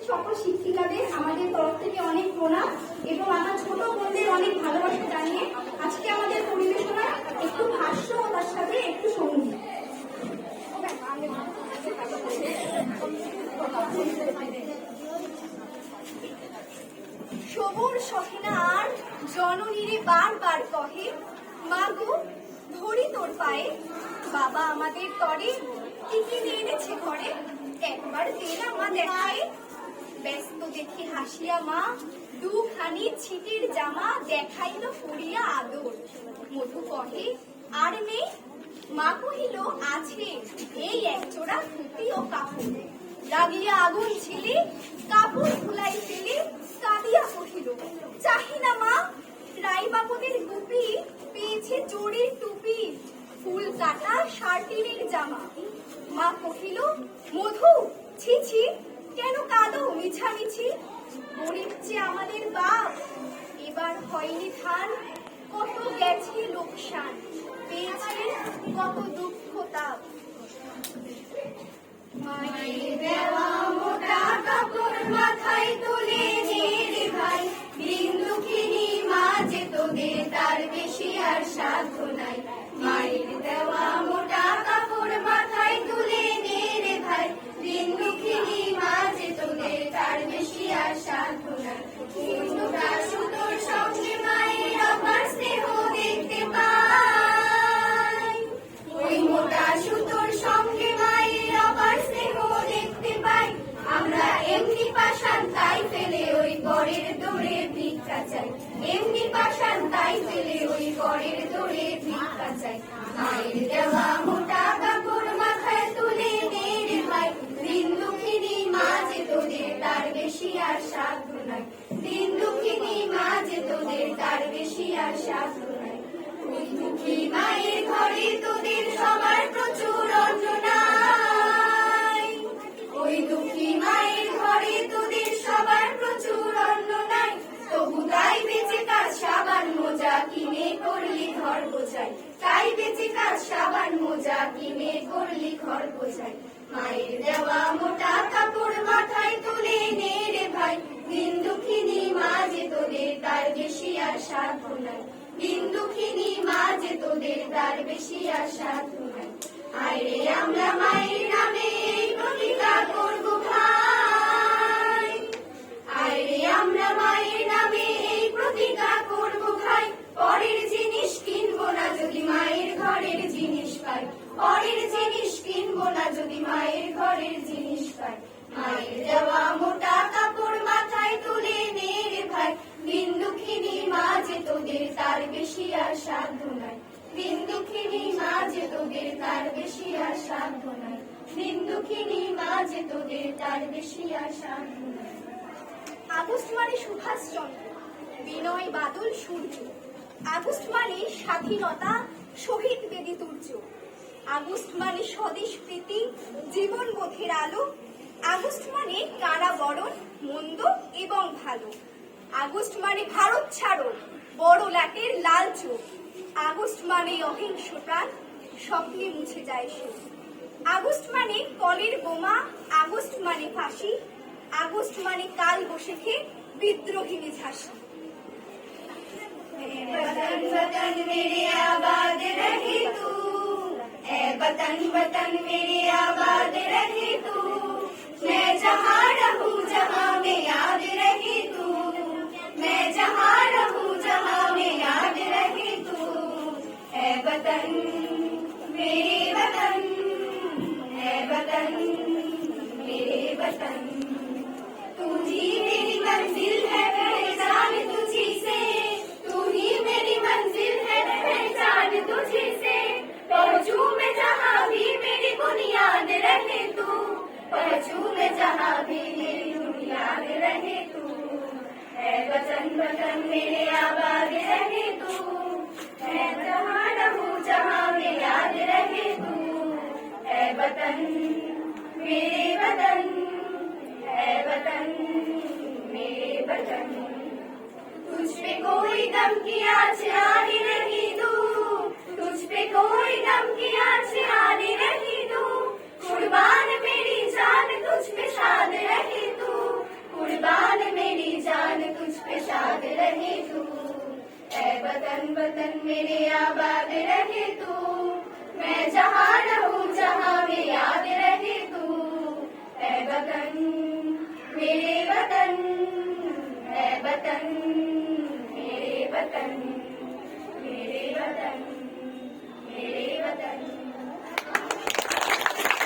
সকল শিক্ষিকাদের আমাদের তরফ থেকে অনেক প্রণাম এবং আমার ছোট বোনদের অনেক ভালোবাসা জানিয়ে আজকে আমাদের পরিবেশনা একটু ভাষ্য ও তার সাথে একটু সঙ্গীত। সবুর সখিনা আর জননীরে বারবার কহে, মাগো ধরি তোর পায়ে, বাবা আমাদের তরে কি কি এনেছে ঘরে, একবার দে না মা দেখায়। ব্যস্ত দেখে হাসিয়া মা দুখানি ছিটির জামা দেখাইল পরিয়া আদর। মধু কহে আর নেই, মা কহিল আছে, এই একজোড়া ধুতি ও কাপড়। লাগিয়া আগুন ছিলে কাপড় ধুলাই ফেলে কাঁদিয়া কহিল, চাহি না মা, রাই বাপনের গুপি পেয়েছে চোরের টুপি, ফুল কাটা শার্টিনের জামা। মা কহিল, মধু ছি ছি, কেন কাঁদো মিছামিছি, গরিব যে আমাদের বাপ, এবার হয়নি ধান, কত গেছে লোকসান, পেয়েছে কত দুঃখ তাপ। মায়ের দেওয়া মোটা কাপড় মাথায় তুলে নে রে ভাই, দিন দুঃখিনী মা যে তোদের তার বেশি আর সাধ্য নাই। মায়ের দেওয়া মোটা কাপড় মাথায় তুলে নে রে ভাই, দিন দুঃখিনী মা যে তোদের তার বেশি আর সাধ্য নাই। মোটা সুতোর সঙ্গে মায়ের অপার স্নেহ দেখতে পাই, ওই মোটা সুতোর সঙ্গে মায়ের অপার স্নেহ দেখতে পাই। আমরা এমনি পাষাণ তাই ফেলে ওই পরের দৌড়ে ভিক্ষা চাই, এমনি পাষাণ তাই ফেলে ওই পরের দৌড়ে ভিক্ষা চাই। মায়ের দেওয়া মোটা কাপড় মাথায় তুলে নে রে ভাই, দিন দুঃখিনী মা যে তোদের তার বেশি আর সাধ্য নাই। দিন দুঃখিনী মা যে তোদের তার বেশি আর সাধ্য নাই। ওই দুঃখী মায়ের ঘরে তোদের সবার প্রচুর অন্ন নাই, ওই দুঃখী মায়ের ঘরে তোদের সবার প্রচুর অন্ন নাই। তবু তাই বেঁচে কাজ সাবান মোজা কিনে করলি ঘর বোঝাই, তাই বেঁচে কাজ সাবান মোজা কিনে করলি ঘর বোঝাই। মায়ের দেওয়া মোটা কাপড় মাথায় তুলে নে রে ভাই, দিন দুঃখিনী মা যে তোদের তার বেশি আর সাধ্য নাই। দিন দুঃখিনী মা যে তোদের তার বেশি আর সাধ্য নাই। আরে আমরা মায়ের নামে এই প্রতিজ্ঞা করব ভাই, আরে আমরা মায়ের নামে এই প্রতিজ্ঞা করব ভাই, পরের জিনিস কিনবো না যদি মায়ের ঘরের জিনিস পাই, পরের জিনিস কিনবো না যদি মায়ের ঘরের জিনিস পাই। মায়ের দেওয়া মোটা কাপড় মাথায় তুলে নে রে ভাই, দিন দুঃখিনী মা যে তোদের তার বেশি আর সাধ্য নাই। দিন দুঃখিনী মা যে তোদের তার বেশি আর সাধ্য নাই। দিন দুঃখিনী মা যে তোদের তার বেশি আর সাধ্য নাই। আগস্ট মানে সুভাষচন্দ্র, বিনয় বাদল সূর্য। আগস্ট মানে স্বাধীনতা, শহীদ বেদী তুর্য। আগস্ট মানে স্বদেশ প্রীতি, জীবন বোধের আলো। আগস্ট মানে কারাবরণ, মন্দ এবং ভালো। আগস্ট মানে ভারত ছাড়ো, বড় লাটের লাল চোখ। আগস্ট মানে অহিংস প্রাণ, স্বপ্নে মুছে যায় সে। আগস্ট মানে কলের বোমা, আগস্ট মানে ফাঁসি। আগস্ট মানে কাল বৈশাখে বিদ্রোহিনী ঝাঁসি। वतन वतन मेरे आबाद रहे तू, ऐ वतन वतन मेरे आबाद रहे तू, मैं जहाँ रहूं जहाँ में याद रहे तू, मैं जहाँ रहूं जहाँ में याद रहे तू। ऐ वतन मेरे वतन, ऐ वतन मेरे वतन, तू ही मेरी मंजिल है पहचान तुझी से, तू ही मेरी मंजिल है पहचान तुझी से। पहुंचूं मैं जहाँ भी मेरी बुनियाद रहे तू, पहुंचूं मैं जहाँ भी मेरी बुनियाद रहे तू। ऐ वतन वतन मेरे आबाद रहे तू, मैं जहाँ रहूं जहाँ में याद रहे तू। ऐ वतन मेरे वतन, ऐ वतन मेरे वतन, तुझ पे कोई दम की आँच आने नहीं दूं, तुझ पे कोई दम की आँच आने नहीं दूं। कुर्बान मेरी जान तुझ पे शाद रहे तू, वतन मेरे आबाद रहे तू मैं जहाँ रहूं